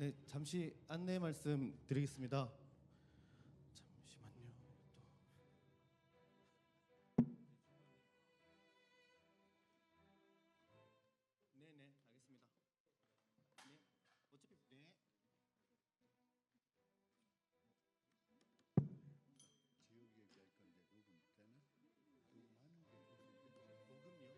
네, 잠시 안내 말씀 드리겠습니다. 잠시만요. 네네, 알겠습니다. 네, 어차피 네. 지역 얘기할 건데 녹음 되나? 녹음하는 게 녹음이요?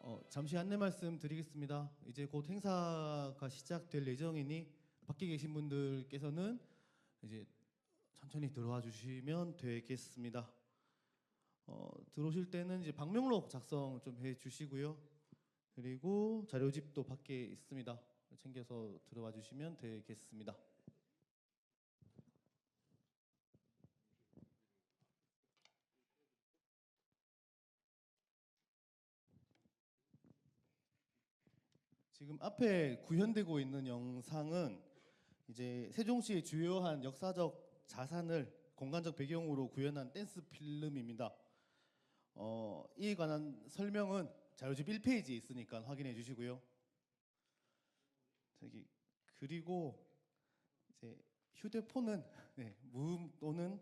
어차피 잠시 안내 말씀 드리겠습니다. 이제 곧 행사가 시작될 예정이니 밖에 계신 분들께서는 이제 천천히 들어와 주시면 되겠습니다. 들어오실 때는 이제 방명록 작성 좀 해주시고요. 그리고 자료집도 밖에 있습니다. 챙겨서 들어와 주시면 되겠습니다. 지금 앞에 구현되고 있는 영상은 이제 세종시의 주요한 역사적 자산을 공간적 배경으로 구현한 댄스 필름입니다. 이에 관한 설명은 자료집 1페이지에 있으니까 확인해 주시고요. 저기 그리고 이제 휴대폰은 네, 무음 또는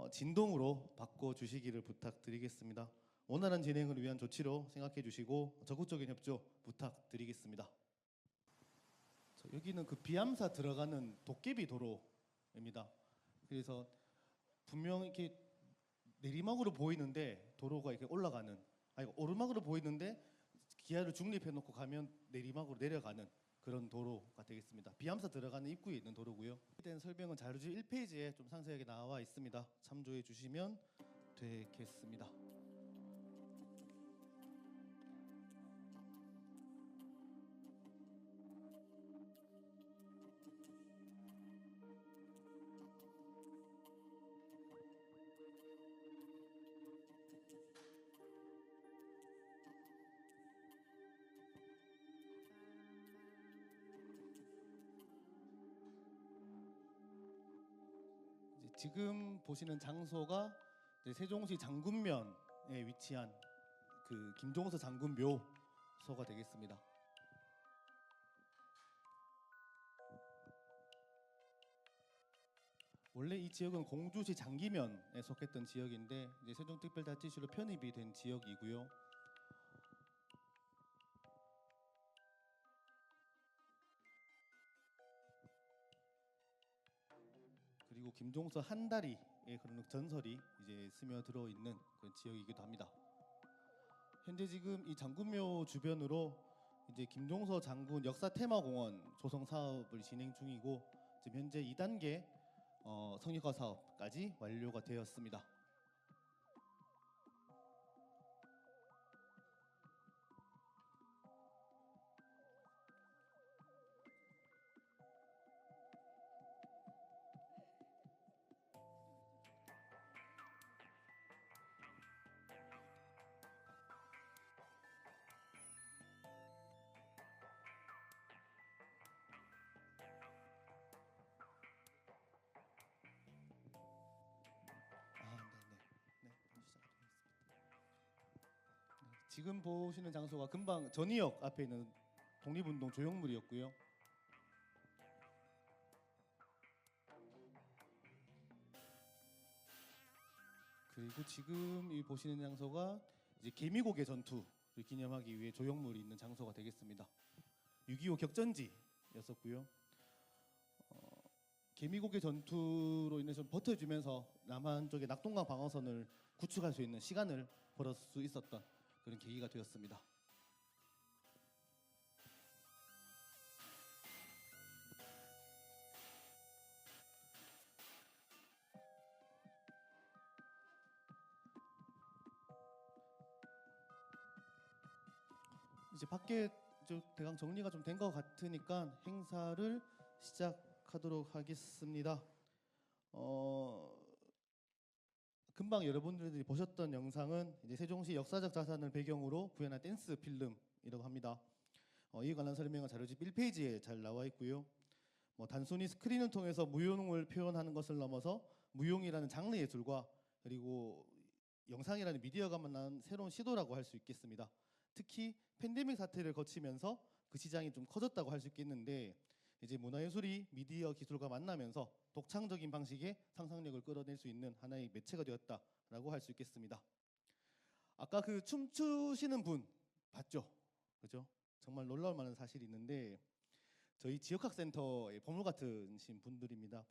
진동으로 바꿔 주시기를 부탁드리겠습니다. 원활한 진행을 위한 조치로 생각해 주시고 적극적인 협조 부탁드리겠습니다. 여기는 그 비암사 들어가는 도깨비 도로입니다. 그래서 분명 이렇게 내리막으로 보이는데 도로가 이렇게 올라가는, 아니 오르막으로 보이는데 기아를 중립해 놓고 가면 내리막으로 내려가는 그런 도로가 되겠습니다. 비암사 들어가는 입구에 있는 도로고요. 된 설명은 자료집 1페이지에 좀 상세하게 나와 있습니다. 참조해 주시면 되겠습니다. 지금 보시는 장소가 세종시 장군면에 위치한 그 김종서 장군 묘소가 되겠습니다. 원래 이 지역은 공주시 장기면에 속했던 지역인데 이제 세종특별자치시로 편입이 된 지역이고요. 그리고 김종서 한다리의 그런 전설이 이제 스며들어 있는 그런 지역이기도 합니다. 현재 지금 이 장군묘 주변으로 이제 김종서 장군 역사 테마공원 조성 사업을 진행 중이고 지금 현재 2단계 성역화 사업까지 완료가 되었습니다. 지금 보시는 장소가 금방 전이역 앞에 있는 독립운동 조형물이었고요. 그리고 지금 이 보시는 장소가 이제 개미고개 전투를 기념하기 위해 조형물이 있는 장소가 되겠습니다. 6.25 격전지였었고요. 개미고개 전투로 인해서 버텨주면서 남한 쪽의 낙동강 방어선을 구축할 수 있는 시간을 벌을 수 있었던 그런 계기가 되었습니다. 이제 밖에 대강 정리가 좀 된 것 같으니까 행사를 시작하도록 하겠습니다. 금방 여러분들이 보셨던 영상은 이제 세종시 역사적 자산을 배경으로 구현한 댄스 필름이라고 합니다. 이에 관한 설명은 자료집 1페이지에 잘 나와 있고요. 단순히 스크린을 통해서 무용을 표현하는 것을 넘어서 무용이라는 장르 예술과 그리고 영상이라는 미디어가 만난 새로운 시도라고 할 수 있겠습니다. 특히 팬데믹 사태를 거치면서 그 시장이 좀 커졌다고 할 수 있겠는데 이제 문화예술이 미디어 기술과 만나면서 독창적인 방식의 상상력을 끌어낼 수 있는 하나의 매체가 되었다라고 할 수 있겠습니다. 아까 그 춤추시는 분 봤죠? 그죠? 정말 놀라울 만한 사실이 있는데 저희 지역학센터의 보물 같으신 분입니다.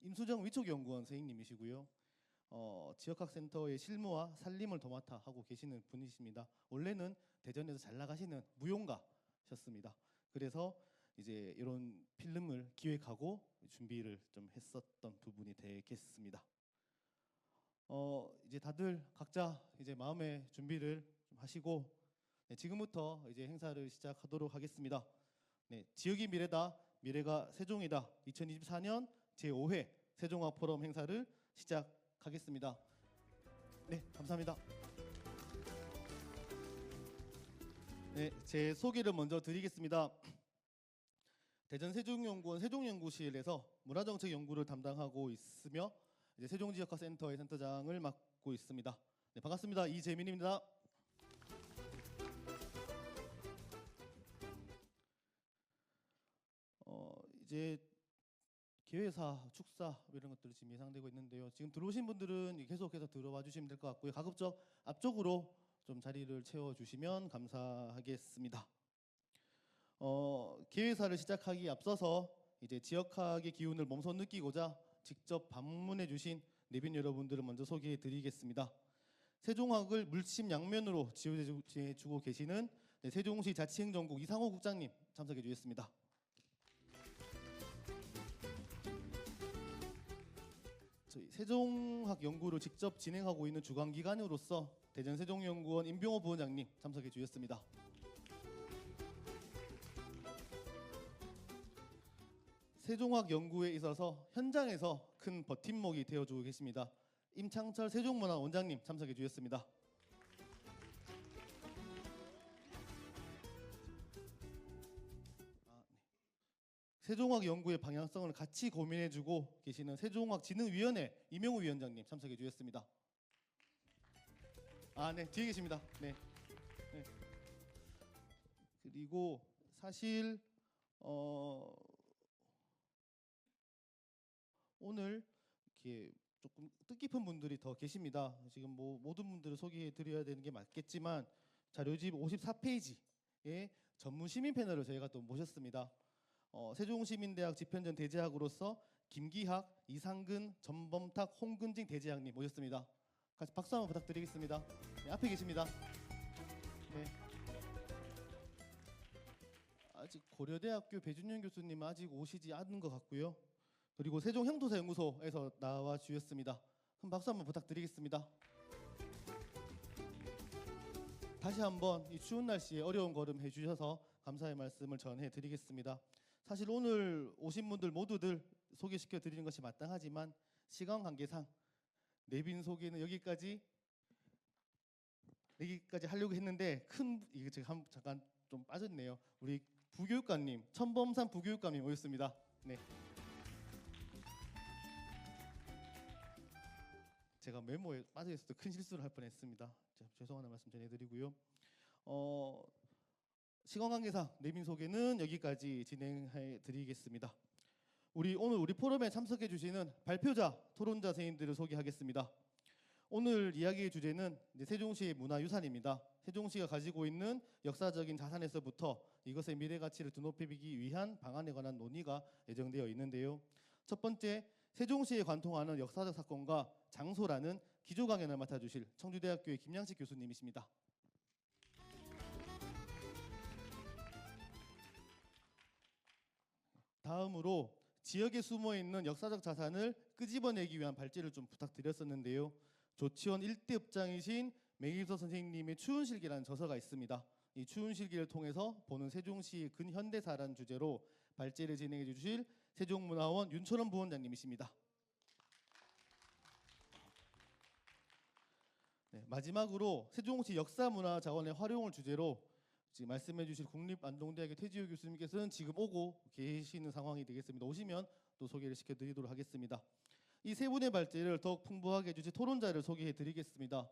임수정 위촉연구원 선생님이시고요. 지역학센터의 실무와 살림을 도맡아 하고 계시는 분이십니다. 원래는 대전에서 잘 나가시는 무용가셨습니다. 그래서 이제 이런 필름을 기획하고 준비를 좀 했었던 부분이 되겠습니다. 이제 다들 각자 이제 마음의 준비를 좀 하시고 네, 지금부터 이제 행사를 시작하도록 하겠습니다. 네, 지역이 미래다, 미래가 세종이다. 2024년 제5회 세종화 포럼 행사를 시작하겠습니다. 네, 감사합니다. 네, 제 소개를 먼저 드리겠습니다. 대전 세종연구원 세종연구실에서 문화정책 연구를 담당하고 있으며 이제 세종지역화센터의 센터장을 맡고 있습니다. 네, 반갑습니다. 이재민입니다. 이제 개회사, 축사 이런 것들이 지금 예상되고 있는데요. 지금 들어오신 분들은 계속해서 들어와 주시면 될 것 같고요. 가급적 앞쪽으로 좀 자리를 채워주시면 감사하겠습니다. 개회사를 시작하기 앞서서 이제 지역학의 기운을 몸소 느끼고자 직접 방문해 주신 내빈 여러분들을 먼저 소개해 드리겠습니다. 세종학을 물심양면으로 지원해 주고 계시는 세종시 자치행정국 이상호 국장님 참석해 주셨습니다. 저희 세종학 연구를 직접 진행하고 있는 주관기관으로서 대전세종연구원 임병호 부원장님 참석해 주셨습니다. 세종학 연구에 있어서 현장에서 큰 버팀목이 되어주고 계십니다. 임창철 세종문화원장님 참석해 주셨습니다. 세종학 연구의 방향성을 같이 고민해주고 계시는 세종학진흥위원회 이명우 위원장님 참석해 주셨습니다. 네, 뒤에 계십니다. 네. 그리고 사실 오늘 이렇게 조금 뜻깊은 분들이 더 계십니다. 지금 뭐 모든 분들을 소개해 드려야 되는 게 맞겠지만 자료집 54페이지에 전문 시민 패널을 저희가 또 모셨습니다. 세종시민대학 집현전 대제학으로서 김기학, 이상근, 전범탁, 홍근징 대제학님 모셨습니다. 같이 박수 한번 부탁드리겠습니다. 네, 앞에 계십니다. 네. 아직 고려대학교 배준영 교수님 아직 오시지 않은 것 같고요. 그리고 세종형토사연구소에서 나와 주셨습니다. 큰 박수 한번 부탁드리겠습니다. 다시 한번 이 추운 날씨에 어려운 걸음 해주셔서 감사의 말씀을 전해드리겠습니다. 사실 오늘 오신 분들 모두들 소개시켜 드리는 것이 마땅하지만 시간 관계상 내빈 소개는 여기까지 하려고 했는데 이게 제가 잠깐 좀 빠졌네요. 우리 부교육관님, 천범산 부교육관님 오셨습니다. 네. 제가 메모에 빠져 있어서 큰 실수를 할 뻔했습니다. 죄송하다는 말씀 전해드리고요. 시간 관계상 내빈 소개는 여기까지 진행해 드리겠습니다. 오늘 우리 포럼에 참석해 주시는 발표자, 토론자 선생님들을 소개하겠습니다. 오늘 이야기의 주제는 세종시의 문화유산입니다. 세종시가 가지고 있는 역사적인 자산에서부터 이것의 미래 가치를 드높이기 위한 방안에 관한 논의가 예정되어 있는데요. 첫 번째, 세종시에 관통하는 역사적 사건과 장소라는 기조 강연을 맡아주실 청주대학교의 김양식 교수님이십니다. 다음으로 지역에 숨어있는 역사적 자산을 끄집어내기 위한 발제를 좀 부탁드렸었는데요. 조치원 일대읍장이신 맹일서 선생님의 추운실기라는 저서가 있습니다. 이 추운실기를 통해서 보는 세종시의 근현대사라는 주제로 발제를 진행해 주실 세종문화원 윤철원 부원장님이십니다. 네, 마지막으로 세종시 역사문화자원의 활용을 주제로 지금 말씀해 주실 국립안동대학교 태지호 교수님께서는 지금 오고 계시는 상황이 되겠습니다. 오시면 또 소개를 시켜드리도록 하겠습니다. 이 세 분의 발제를 더욱 풍부하게 해주실 토론자를 소개해 드리겠습니다.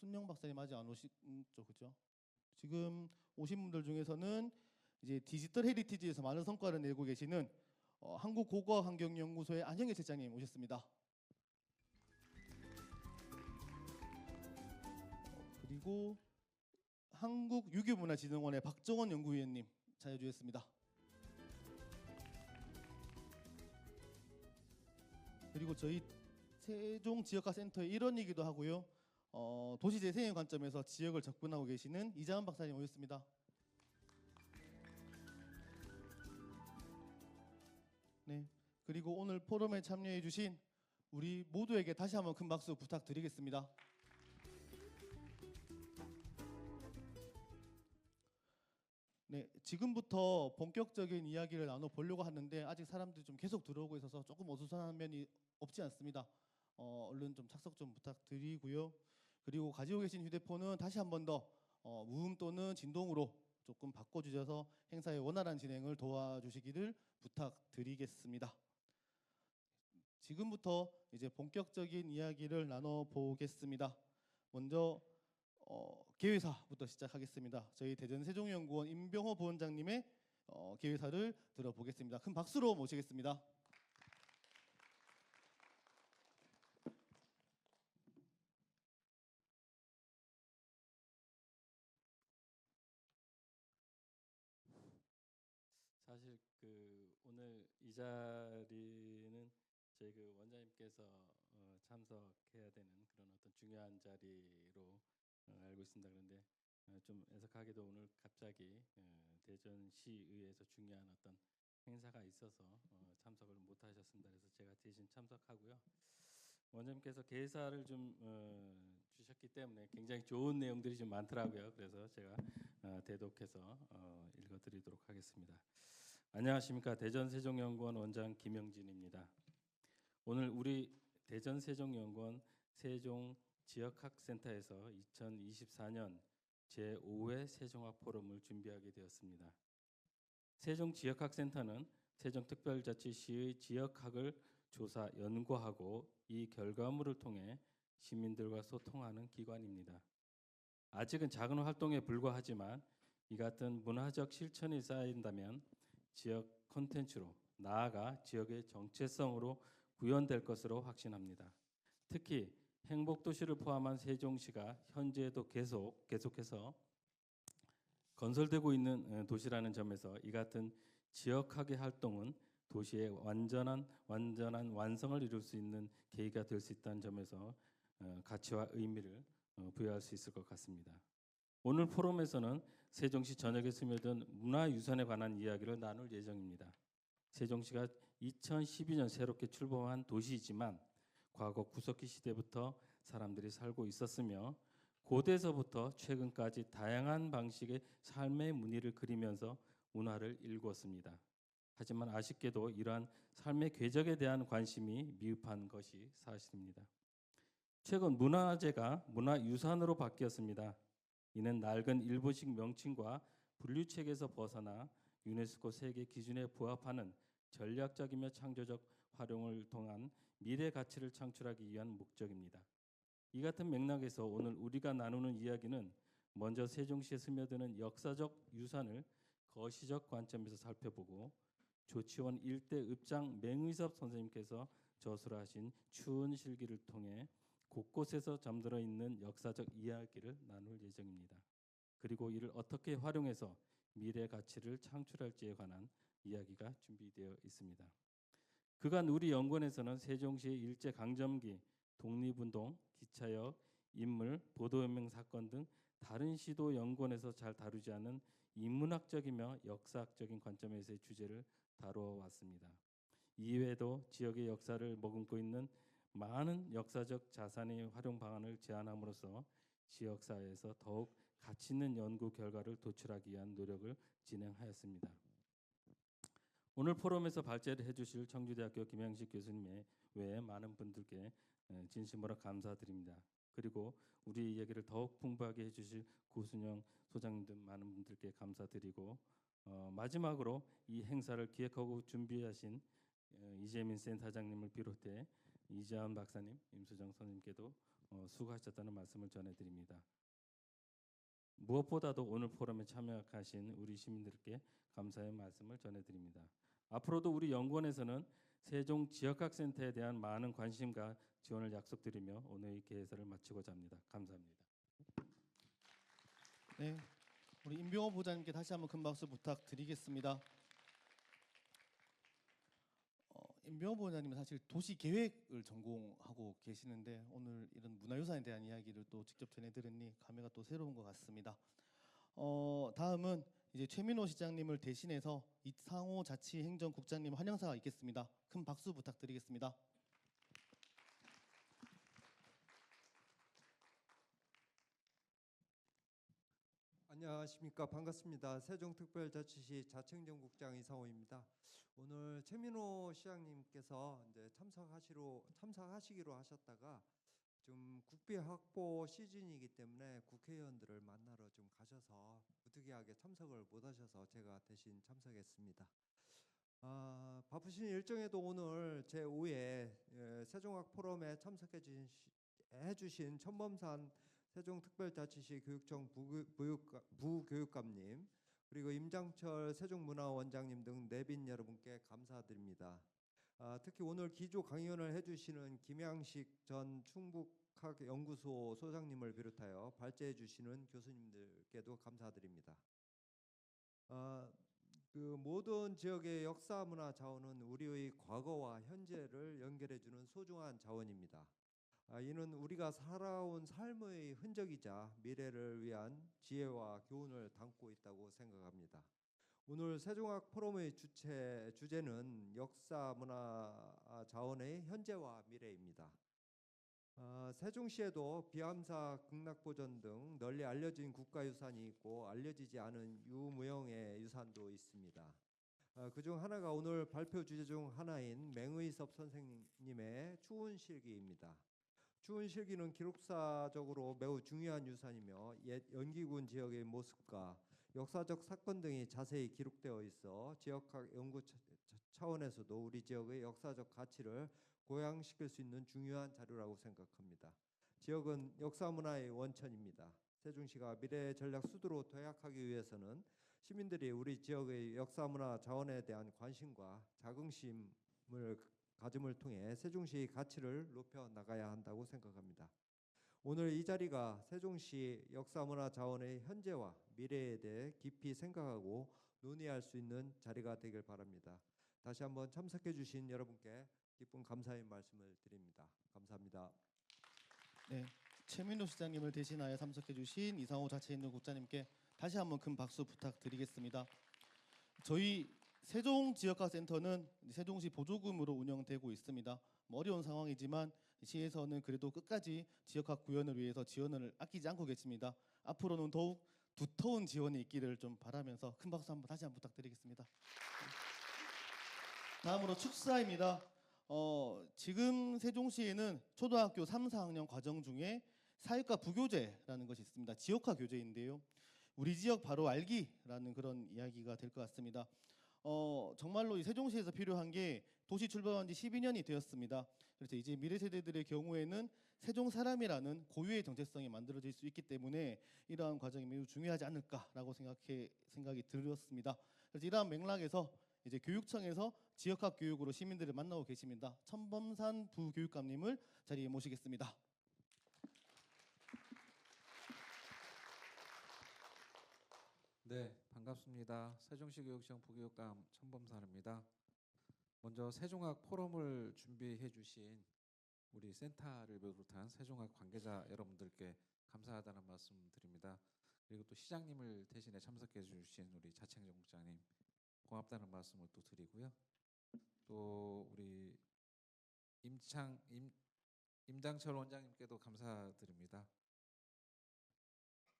순영 박사님 아직 안 오시죠, 그죠? 지금 오신 분들 중에서는 이제 디지털 헤리티지에서 많은 성과를 내고 계시는 한국고고학환경연구소의 안형일 실장님 오셨습니다. 그리고 한국유교문화진흥원의 박정원 연구위원님 자리해 주셨습니다. 그리고 저희 세종지역화센터의 일원이기도 하고요. 도시재생의 관점에서 지역을 접근하고 계시는 이자은 박사님 오셨습니다. 네. 그리고 오늘 포럼에 참여해 주신 우리 모두에게 다시 한번 큰 박수 부탁드리겠습니다. 네, 지금부터 본격적인 이야기를 나눠보려고 하는데 아직 사람들이 좀 계속 들어오고 있어서 조금 어수선한 면이 없지 않습니다. 얼른 좀 착석 좀 부탁드리고요. 그리고 가지고 계신 휴대폰은 다시 한 번 더 무음 또는 진동으로 조금 바꿔주셔서 행사의 원활한 진행을 도와주시기를 부탁드리겠습니다. 지금부터 이제 본격적인 이야기를 나눠보겠습니다. 먼저 개회사부터 시작하겠습니다. 저희 대전세종연구원 임병호 부원장님의 개회사를 들어보겠습니다. 큰 박수로 모시겠습니다. 사실 오늘 이 자리는 저희 원장님께서 참석해야 되는 그런 어떤 중요한 자리로 알고 있습니다. 그런데 좀 애석하게도 오늘 갑자기 대전시의회에서 중요한 어떤 행사가 있어서 참석을 못 하셨습니다. 그래서 제가 대신 참석하고요. 원장님께서 개사를 좀 주셨기 때문에 굉장히 좋은 내용들이 좀 많더라고요. 그래서 제가 대독해서 읽어드리도록 하겠습니다. 안녕하십니까. 대전세종연구원 원장 김영진입니다. 오늘 우리 대전세종연구원 세종지역학센터에서 2024년 제5회 세종학 포럼을 준비하게 되었습니다. 세종지역학센터는 세종특별자치시의 지역학을 조사 연구하고 이 결과물을 통해 시민들과 소통하는 기관입니다. 아직은 작은 활동에 불과하지만 이 같은 문화적 실천이 쌓인다면 지역 콘텐츠로 나아가 지역의 정체성으로 구현될 것으로 확신합니다. 특히 행복도시를 포함한 세종시가 현재에도 계속해서 건설되고 있는 도시라는 점에서 이 같은 지역학의 활동은 도시의 완전한 완성을 이룰 수 있는 계기가 될 수 있다는 점에서 가치와 의미를 부여할 수 있을 것 같습니다. 오늘 포럼에서는 세종시 전역에 스며든 문화유산에 관한 이야기를 나눌 예정입니다. 세종시가 2012년 새롭게 출범한 도시이지만 과거 구석기 시대부터 사람들이 살고 있었으며 고대에서부터 최근까지 다양한 방식의 삶의 무늬를 그리면서 문화를 일구었습니다. 하지만 아쉽게도 이러한 삶의 궤적에 대한 관심이 미흡한 것이 사실입니다. 최근 문화재가 문화유산으로 바뀌었습니다. 이는 낡은 일본식 명칭과 분류책에서 벗어나 유네스코 세계 기준에 부합하는 전략적이며 창조적 활용을 통한 미래 가치를 창출하기 위한 목적입니다. 이 같은 맥락에서 오늘 우리가 나누는 이야기는 먼저 세종시에 스며드는 역사적 유산을 거시적 관점에서 살펴보고 조치원 일대 읍장 맹의섭 선생님께서 저술하신 추운 실기를 통해 곳곳에서 잠들어 있는 역사적 이야기를 나눌 예정입니다. 그리고 이를 어떻게 활용해서 미래 가치를 창출할지에 관한 이야기가 준비되어 있습니다. 그간 우리 연구원에서는 세종시의 일제 강점기, 독립운동, 기차역, 인물, 보도혁명 사건 등 다른 시도 연구원에서 잘 다루지 않은 인문학적이며 역사학적인 관점에서의 주제를 다루어왔습니다. 이외에도 지역의 역사를 머금고 있는 많은 역사적 자산의 활용 방안을 제안함으로써 지역사회에서 더욱 가치 있는 연구 결과를 도출하기 위한 노력을 진행하였습니다. 오늘 포럼에서 발제를 해주실 청주대학교 김양식 교수님 외에 많은 분들께 진심으로 감사드립니다. 그리고 우리 이야기를 더욱 풍부하게 해주실 구순영 소장님 등 많은 분들께 감사드리고 마지막으로 이 행사를 기획하고 준비하신 이재민 센터장님을 비롯해 이재환 박사님, 임수정 선생님께도 수고하셨다는 말씀을 전해드립니다. 무엇보다도 오늘 포럼에 참여하신 우리 시민들께 감사의 말씀을 전해드립니다. 앞으로도 우리 연구원에서는 세종 지역학센터에 대한 많은 관심과 지원을 약속드리며 오늘 개회를 마치고자 합니다. 감사합니다. 네, 우리 임병호 보좌님께 다시 한번 큰 박수 부탁드리겠습니다. 임병호 보좌님은 사실 도시 계획을 전공하고 계시는데 오늘 이런 문화유산에 대한 이야기를 또 직접 전해드리니 감회가 또 새로운 것 같습니다. 다음은 이제 최민호 시장님을 대신해서 이상호 자치행정국장님 환영사가 있겠습니다. 큰 박수 부탁드리겠습니다. 안녕하십니까. 반갑습니다. 세종특별자치시 자치행정국장 이상호입니다. 오늘 최민호 시장님께서 이제 참석하시기로 하셨다가 좀 국비 확보 시즌이기 때문에 국회의원들을 만나러 좀 가셔서 부득이하게 참석을 못 하셔서 제가 대신 참석했습니다. 바쁘신 일정에도 오늘 제5회 세종학 포럼에 참석해 주신 천범산 세종특별자치시 교육청 부교육감님 그리고 임장철 세종문화원장님 등 내빈 여러분께 감사드립니다. 특히 오늘 기조 강연을 해주시는 김양식 전 충북학연구소 소장님을 비롯하여 발제해 주시는 교수님들께도 감사드립니다. 그 모든 지역의 역사 문화 자원은 우리의 과거와 현재를 연결해주는 소중한 자원입니다. 이는 우리가 살아온 삶의 흔적이자 미래를 위한 지혜와 교훈을 담고 있다고 생각합니다. 오늘 세종학 포럼의 주제는 역사 문화 자원의 현재와 미래입니다. 세종시에도 비암사 극락보전 등 널리 알려진 국가유산이 있고 알려지지 않은 유무형의 유산도 있습니다. 그중 하나가 오늘 발표 주제 중 하나인 맹의섭 선생님의 추운실기입니다. 추운실기는 기록사적으로 매우 중요한 유산이며 옛 연기군 지역의 모습과 역사적 사건 등이 자세히 기록되어 있어 지역학 연구 차원에서도 우리 지역의 역사적 가치를 고양시킬 수 있는 중요한 자료라고 생각합니다. 지역은 역사문화의 원천입니다. 세종시가 미래 전략 수도로 도약하기 위해서는 시민들이 우리 지역의 역사문화 자원에 대한 관심과 자긍심을 가짐을 통해 세종시의 가치를 높여 나가야 한다고 생각합니다. 오늘 이 자리가 세종시 역사문화 자원의 현재와 미래에 대해 깊이 생각하고 논의할 수 있는 자리가 되길 바랍니다. 다시 한번 참석해 주신 여러분께 기쁜 감사의 말씀을 드립니다. 감사합니다. 네, 최민호 시장님을 대신하여 참석해 주신 이상호 자치행정국장님께 다시 한번 큰 박수 부탁드리겠습니다. 저희 세종지역학센터는 세종시 보조금으로 운영되고 있습니다. 어려운 상황이지만 시에서는 그래도 끝까지 지역학 구현을 위해서 지원을 아끼지 않고 계십니다. 앞으로는 더욱 두터운 지원이 있기를 좀 바라면서 큰 박수 한번 다시 한번 부탁드리겠습니다. 다음으로 축사입니다. 지금 세종시에는 초등학교 3, 4학년 과정 중에 사회과 부교재라는 것이 있습니다. 지역화 교재인데요. 우리 지역 바로 알기라는 그런 이야기가 될 것 같습니다. 정말로 이 세종시에서 필요한 게 도시 출범한 지 12년이 되었습니다. 그래서 이제 미래 세대들의 경우에는 세종 사람이라는 고유의 정체성이 만들어질 수 있기 때문에 이러한 과정이 매우 중요하지 않을까라고 생각이 들었습니다. 그래서 이러한 맥락에서 이제 교육청에서 지역학 교육으로 시민들을 만나고 계십니다. 천범산 부교육감님을 자리에 모시겠습니다. 네, 반갑습니다. 세종시 교육청 부교육감 천범산입니다. 먼저 세종학 포럼을 주비해 주신 우리 센터를 비롯한 세종학 관계자 여러분들께 감사하다는 말씀 드립니다. 그리고 또 시장님을 대신해 참석해 주신 우리 자치행정국장님 고맙다는 말씀을 또 드리고요. 또 우리 임장철 원장님께도 감사드립니다.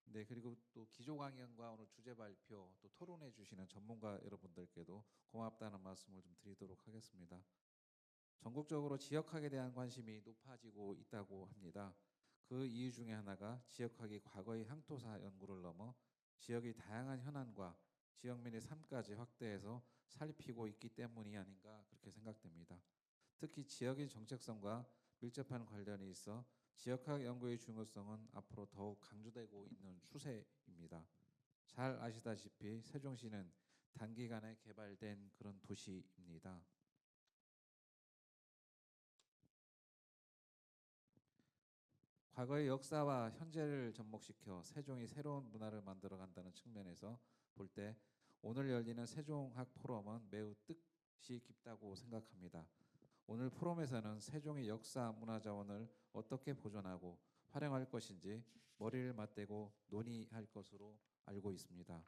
네, 그리고 또 기조 강연과 오늘 주제 발표 또 토론해 주시는 전문가 여러분들께도 고맙다는 말씀을 좀 드리도록 하겠습니다. 전국적으로 지역학에 대한 관심이 높아지고 있다고 합니다. 그 이유 중에 하나가 지역학이 과거의 향토사 연구를 넘어 지역의 다양한 현안과 지역민의 삶까지 확대해서 살피고 있기 때문이 아닌가 그렇게 생각됩니다. 특히 지역의 정체성과 밀접한 관련이 있어 지역학 연구의 중요성은 앞으로 더욱 강조되고 있는 추세입니다. 잘 아시다시피 세종시는 단기간에 개발된 그런 도시입니다. 과거의 역사와 현재를 접목시켜 세종이 새로운 문화를 만들어간다는 측면에서 볼 때 오늘 열리는 세종학 포럼은 매우 뜻이 깊다고 생각합니다. 오늘 포럼에서는 세종의 역사 문화 자원을 어떻게 보존하고 활용할 것인지 머리를 맞대고 논의할 것으로 알고 있습니다.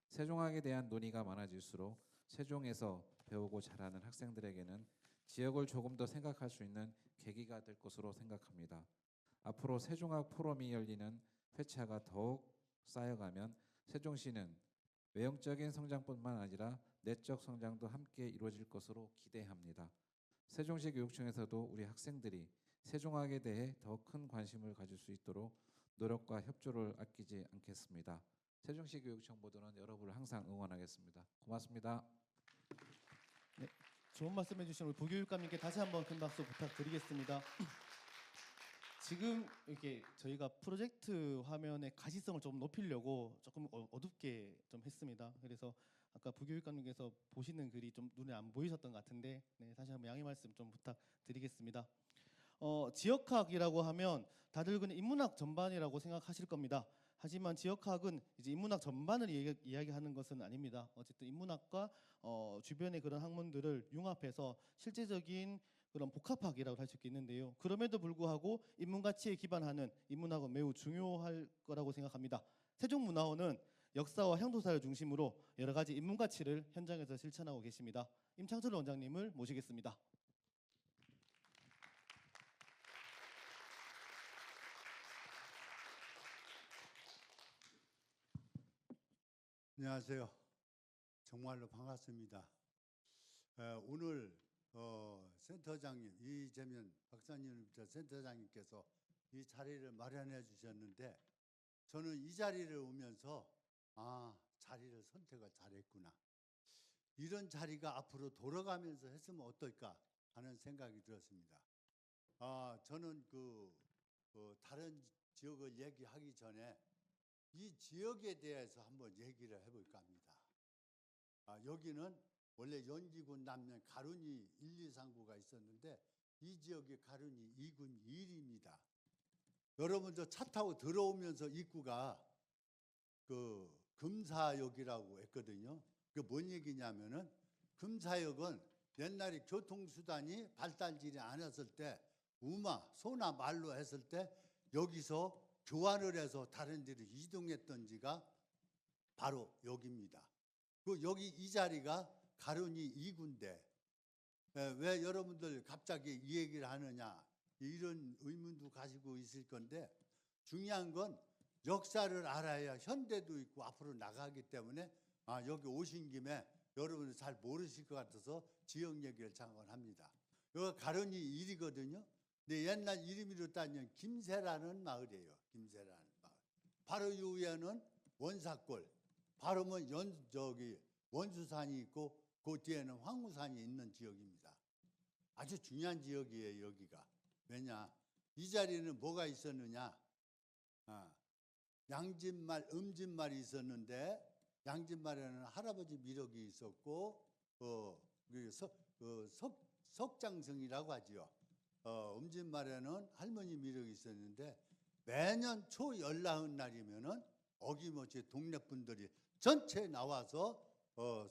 세종학에 대한 논의가 많아질수록 세종에서 배우고 자라는 학생들에게는 지역을 조금 더 생각할 수 있는 계기가 될 것으로 생각합니다. 앞으로 세종학 포럼이 열리는 회차가 더욱 쌓여가면 세종시는 외형적인 성장뿐만 아니라 내적 성장도 함께 이루어질 것으로 기대합니다. 세종시 교육청에서도 우리 학생들이 세종학에 대해 더 큰 관심을 가질 수 있도록 노력과 협조를 아끼지 않겠습니다. 세종시 교육청 모두는 여러분을 항상 응원하겠습니다. 고맙습니다. 네, 좋은 말씀해 주신 우리 부교육감님께 다시 한번 큰 박수 부탁드리겠습니다. 지금 이렇게 저희가 프로젝트 화면의 가시성을 좀 높이려고 조금 어둡게 좀 했습니다. 그래서 아까 부교육감님께서 보시는 글이 좀 눈에 안 보이셨던 것 같은데 네, 다시 한번 양해 말씀 좀 부탁드리겠습니다. 지역학이라고 하면 다들 그냥 인문학 전반이라고 생각하실 겁니다. 하지만 지역학은 이제 인문학 전반을 이야기하는 것은 아닙니다. 어쨌든 인문학과 주변의 그런 학문들을 융합해서 실제적인 그런 복합학이라고 할 수 있겠는데요. 그럼에도 불구하고 인문 가치에 기반하는 인문학은 매우 중요할 거라고 생각합니다. 세종문화원은 역사와 향토사를 중심으로 여러 가지 인문 가치를 현장에서 실천하고 계십니다. 임창철 원장님을 모시겠습니다. 안녕하세요. 정말로 반갑습니다. 오늘 센터장님 이재면 박사님부터 센터장님께서 이 자리를 마련해 주셨는데 저는 이 자리를 오면서 자리를 선택을 잘했구나. 이런 자리가 앞으로 돌아가면서 했으면 어떨까 하는 생각이 들었습니다. 저는 다른 지역을 얘기하기 전에 이 지역에 대해서 한번 얘기를 해볼까 합니다. 여기는 원래 연기군 남면 가룬이 1, 2, 3구가 있었는데 이 지역이 가룬이 2군 1입니다. 여러분도 차 타고 들어오면서 입구가 금사역이라고 했거든요. 그게 뭔 얘기냐면은 금사역은 옛날에 교통수단이 발달지를 않았을 때 소나 말로 했을 때 여기서 교환을 해서 다른 데로 이동했던 지가 바로 여기입니다. 여기 이 자리가 가룬이 2군데 왜 여러분들 갑자기 이 얘기를 하느냐 이런 의문도 가지고 있을 건데 중요한 건 역사를 알아야 현대도 있고 앞으로 나가기 때문에 여기 오신 김에 여러분이 잘 모르실 것 같아서 지역 얘기를 잠깐 합니다. 여기가 가룬이 1이거든요. 근데 옛날 이름으로 따지면 김새라는 마을이에요. 김새라는 마을. 바로 이후에는 원사골, 바로면 원수산이 있고 그 뒤에는 황우산이 있는 지역입니다. 아주 중요한 지역이에요. 여기가. 왜냐? 이 자리는 뭐가 있었느냐? 양진말, 음진말이 있었는데 양진말에는 할아버지 미륵이 있었고 석장성이라고 하지요. 음진말에는 할머니 미륵이 있었는데 매년 초 열나은 날이면은 어김없이 동네 분들이 전체 나와서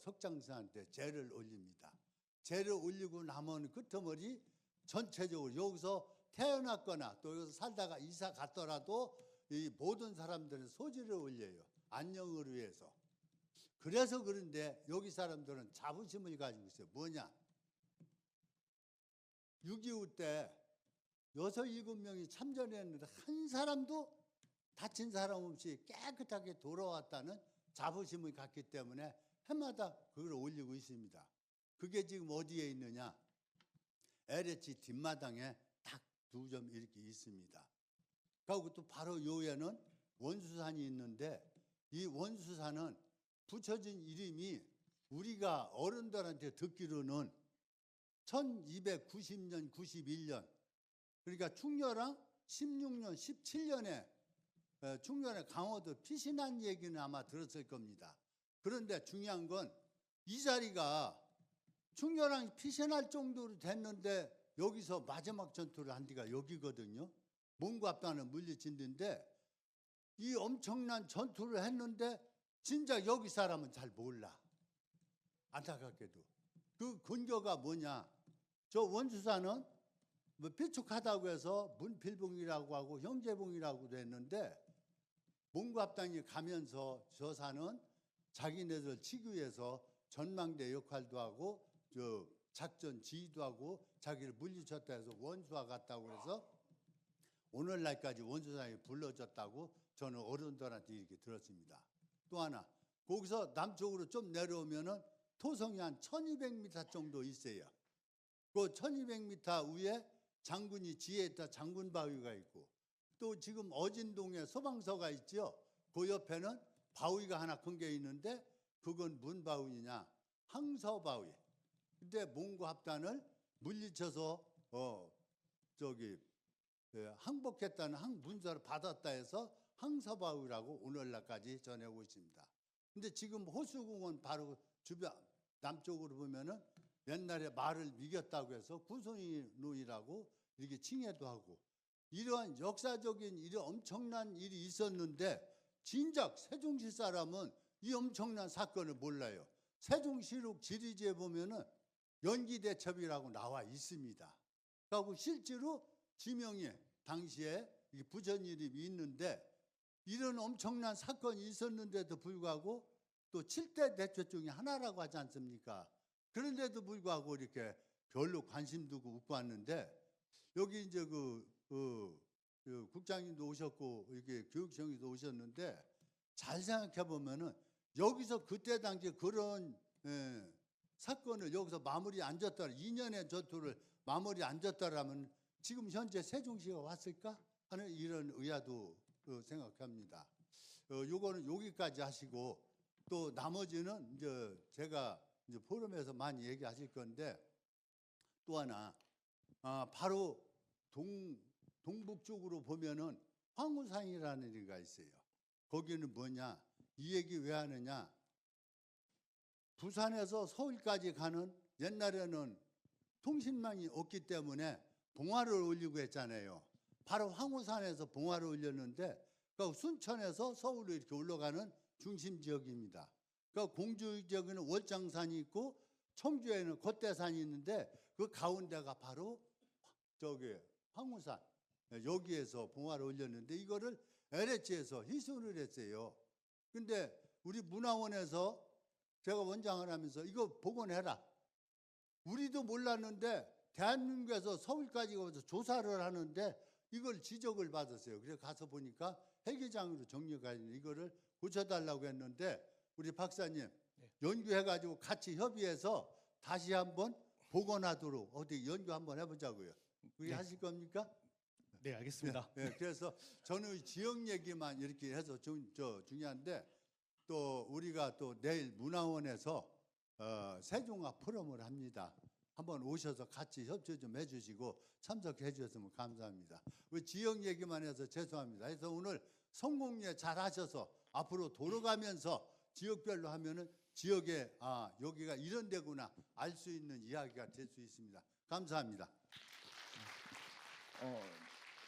석장성한테 제를 올립니다. 제를 올리고 나면 끄트머리 전체적으로 여기서 태어났거나 또 여기서 살다가 이사 갔더라도 이 모든 사람들은 소지를 올려요. 안녕을 위해서. 그래서 그런데 여기 사람들은 자부심을 가지고 있어요. 뭐냐? 6.25 때 6, 7명이 참전했는데 한 사람도 다친 사람 없이 깨끗하게 돌아왔다는 자부심을 갖기 때문에 해마다 그걸 올리고 있습니다. 그게 지금 어디에 있느냐? LH 뒷마당에 딱 2점 이렇게 있습니다. 그리고 또 바로 요에는 원수산이 있는데 이 원수산은 붙여진 이름이 우리가 어른들한테 듣기로는 1290년, 91년 그러니까 충렬왕 16년, 17년에 충렬의 강호도 피신한 얘기는 아마 들었을 겁니다. 그런데 중요한 건 이 자리가 충렬왕이 피신할 정도로 됐는데 여기서 마지막 전투를 한 데가 여기거든요. 몽고 합단을 물리친 데인데 이 엄청난 전투를 했는데 진짜 여기 사람은 잘 몰라. 안타깝게도. 그 근거가 뭐냐. 저 원수사는 뭐 비축하다고 해서 문필봉이라고 하고 형제봉이라고 됐는데 몽고 합당이 가면서 저 산은 자기네들 치기 위해서 전망대 역할도 하고 저 작전 지휘도 하고 자기를 물리쳤다 해서 원수와 같다고 해서 오늘날까지 원수상이 불러졌다고 저는 어른들한테 이렇게 들었습니다. 또 하나 거기서 남쪽으로 좀 내려오면은 토성이 한 1200m 정도 있어요. 그 1200m 위에 장군이 지혜했다 장군바위가 있고 또 지금 어진동에 소방서가 있죠. 그 옆에는 바위가 하나 큰 게 있는데 그건 뭔 바위냐 항서바위. 근데 몽고 합단을 물리쳐서 항복했다는 문서를 받았다 해서 항서바위라고 오늘날까지 전하고 있습니다. 근데 지금 호수공원 바로 주변 남쪽으로 보면은 옛날에 말을 이겼다고 해서 구순이노이라고 이렇게 칭해도 하고 이러한 역사적인 이런 엄청난 일이 있었는데 진작 세종시 사람은 이 엄청난 사건을 몰라요. 세종시록 지리지에 보면은 연기대첩이라고 나와 있습니다. 그리고 실제로 지명에 당시에 부전일이 있는데 이런 엄청난 사건이 있었는데도 불구하고 또 7대 대첩 중에 하나라고 하지 않습니까? 그런데도 불구하고 이렇게 별로 관심 두고 웃고 왔는데 여기 이제 그 국장님도 오셨고 이렇게 교육청에도 오셨는데 잘 생각해 보면은 여기서 그때 당시 그런 사건을 여기서 마무리 안 졌더라 2년의 전투를 마무리 안 졌더라면 지금 현재 세종시가 왔을까 하는 이런 의아도 생각합니다. 요거는 여기까지 하시고 또 나머지는 이제 제가 이제 포럼에서 많이 얘기하실 건데 또 하나 바로 동북 쪽으로 보면은 황우산이라는 데가 있어요. 거기는 뭐냐? 이 얘기 왜 하느냐? 부산에서 서울까지 가는 옛날에는 통신망이 없기 때문에 봉화를 올리고 했잖아요. 바로 황우산에서 봉화를 올렸는데 그 순천에서 서울로 이렇게 올라가는 중심 지역입니다. 그 공주 지역에는 월장산이 있고 청주에는 겉대산이 있는데 그 가운데가 바로 저기 황우산 여기에서 봉화를 올렸는데 이거를 LH에서 희소를 했어요. 근데 우리 문화원에서 제가 원장을 하면서 이거 복원해라. 우리도 몰랐는데 대한민국에서 서울까지 가서 조사를 하는데 이걸 지적을 받았어요. 그래서 가서 보니까 회계장으로 정리가 있는 이거를 고쳐달라고 했는데 우리 박사님 연구해가지고 같이 협의해서 다시 한번 복원하도록 어떻게 연구 한번 해보자고요. 그게 하실 겁니까? 네, 알겠습니다. 네, 그래서 저는 지역 얘기만 이렇게 해서 중요한데 또 우리가 또 내일 문화원에서 세종화 포럼을 합니다. 한번 오셔서 같이 협조 좀 해주시고 참석해 주셨으면 감사합니다. 우리 지역 얘기만 해서 죄송합니다. 그래서 오늘 성공리에 잘 하셔서 앞으로 돌아가면서 지역별로 하면은 지역에 여기가 이런 데구나 알 수 있는 이야기가 될 수 있습니다. 감사합니다.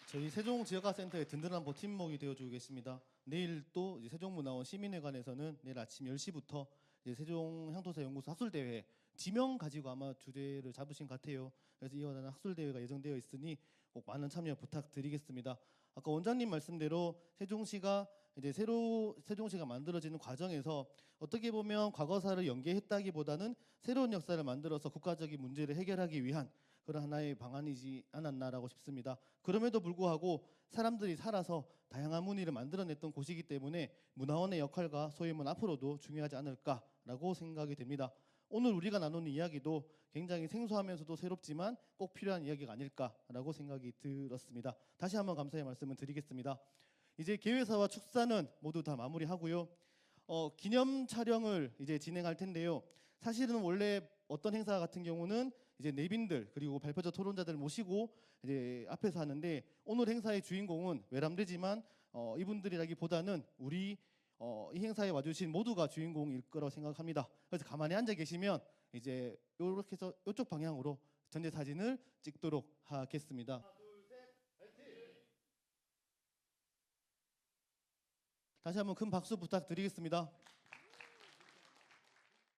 저희 세종지역화센터의 든든한 버팀목이 되어주고 계십니다. 내일 또 이제 세종문화원 시민회관에서는 내일 아침 10시부터 이제 세종향토사연구소 학술대회 지명 가지고 아마 주제를 잡으신 것 같아요. 그래서 이어나는 학술대회가 예정되어 있으니 꼭 많은 참여 부탁드리겠습니다. 아까 원장님 말씀대로 세종시가 이제 새로 세종시가 만들어지는 과정에서 어떻게 보면 과거사를 연계했다기보다는 새로운 역사를 만들어서 국가적인 문제를 해결하기 위한 그런 하나의 방안이지 않았나라고 싶습니다. 그럼에도 불구하고 사람들이 살아서 다양한 문의를 만들어냈던 곳이기 때문에 문화원의 역할과 소임은 앞으로도 중요하지 않을까라고 생각이 됩니다. 오늘 우리가 나누는 이야기도 굉장히 생소하면서도 새롭지만 꼭 필요한 이야기가 아닐까라고 생각이 들었습니다. 다시 한번 감사의 말씀을 드리겠습니다. 이제 개회사와 축사는 모두 다 마무리하고요. 기념 촬영을 이제 진행할 텐데요. 사실은 원래 어떤 행사 같은 경우는 이제 내빈들 그리고 발표자 토론자들 모시고 이제 앞에서 하는데 오늘 행사의 주인공은 외람되지만 이분들이라기보다는 우리 이 행사에 와주신 모두가 주인공일 거라고 생각합니다. 그래서 가만히 앉아 계시면 이제 이렇게 해서 이쪽 방향으로 전체 사진을 찍도록 하겠습니다. 다시 한번 큰 박수 부탁드리겠습니다.